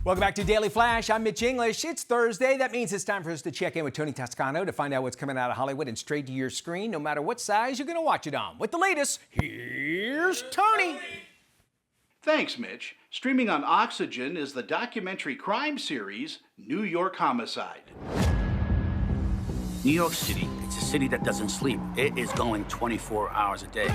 Welcome back to Daily Flash. I'm Mitch English. It's Thursday. That means it's time for us to check in with Tony Toscano to find out what's coming out of Hollywood and straight to your screen, no matter what size you're going to watch it on. With the latest, here's Tony. Thanks, Mitch. Streaming on Oxygen is the documentary crime series New York Homicide. New York City, it's a city that doesn't sleep. It is going 24 hours a day.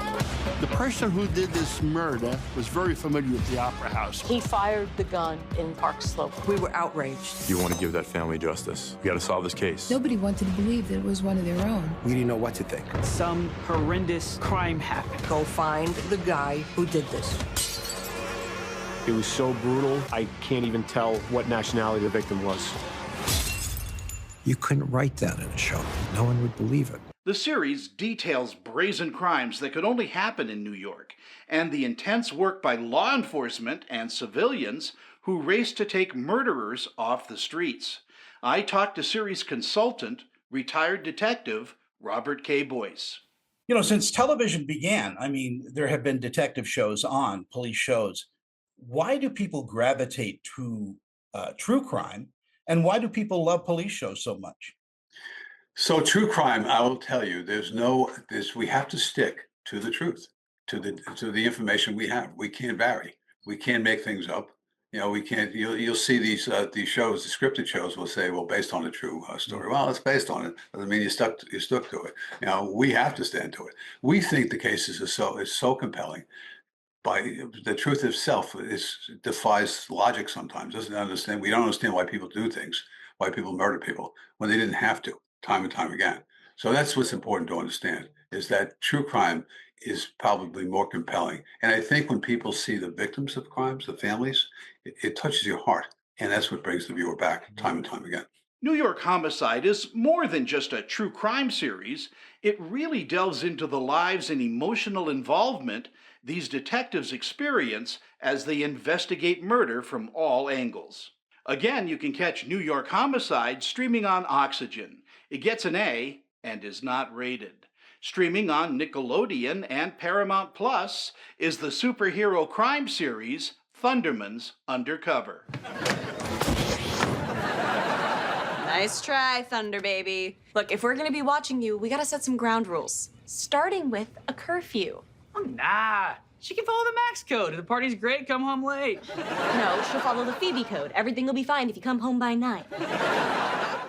The person who did this murder was very familiar with the Opera House. He fired the gun in Park Slope. We were outraged. You want to give that family justice. We got to solve this case. Nobody wanted to believe that it was one of their own. We didn't know what to think. Some horrendous crime happened. Go find the guy who did this. It was so brutal, I can't even tell what nationality the victim was. You couldn't write that in a show. No one would believe it. The series details brazen crimes that could only happen in New York, and the intense work by law enforcement and civilians who race to take murderers off the streets. I talked to series consultant, retired detective Robert K. Boyce. You know, since television began, there have been detective shows on, police shows. Why do people gravitate to true crime? And why do people love police shows so much? So true crime, I will tell you, we have to stick to the truth, to the information we have. We can't vary. We can't make things up. You know, we can't. You'll see these shows, the scripted shows will say, well, based on a true story. Well, it's based on it. Doesn't mean you stuck to it. You know, we have to stand to it. We think the cases is so compelling. By the truth itself defies logic sometimes. We don't understand why people do things, why people murder people when they didn't have to, time and time again. So that's what's important to understand, is that true crime is probably more compelling. And I think when people see the victims of crimes, the families, it touches your heart. And that's what brings the viewer back time and time again. New York Homicide is more than just a true crime series. It really delves into the lives and emotional involvement these detectives experience as they investigate murder from all angles. Again, you can catch New York Homicide streaming on Oxygen. It gets an A and is not rated. Streaming on Nickelodeon and Paramount Plus is the superhero crime series Thunderman's Undercover. Nice try, Thunder Baby. Look, if we're gonna be watching you, we gotta set some ground rules, starting with a curfew. Oh, nah. She can follow the Max code. If the party's great, come home late. No, she'll follow the Phoebe code. Everything will be fine if you come home by 9.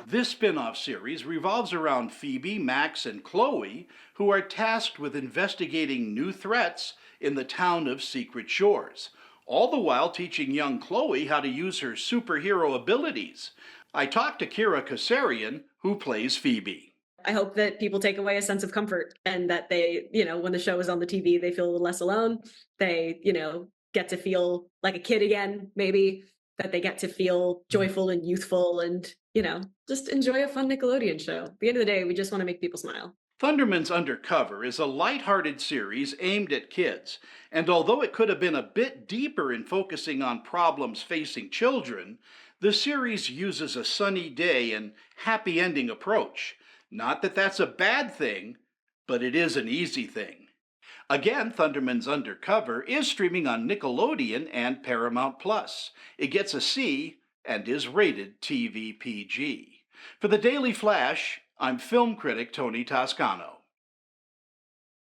This spin-off series revolves around Phoebe, Max, and Chloe, who are tasked with investigating new threats in the town of Secret Shores, all the while teaching young Chloe how to use her superhero abilities. I talked to Kira Kasarian, who plays Phoebe. I hope that people take away a sense of comfort and that they, when the show is on the TV, they feel a little less alone. They, get to feel like a kid again, maybe, that they get to feel joyful and youthful and, just enjoy a fun Nickelodeon show. At the end of the day, we just want to make people smile. Thunderman's Undercover is a lighthearted series aimed at kids, and although it could have been a bit deeper in focusing on problems facing children, the series uses a sunny day and happy ending approach. Not that that's a bad thing, but it is an easy thing. Again, Thunderman's Undercover is streaming on Nickelodeon and Paramount Plus. It gets a C and is rated TV PG. For the Daily Flash, I'm film critic Tony Toscano.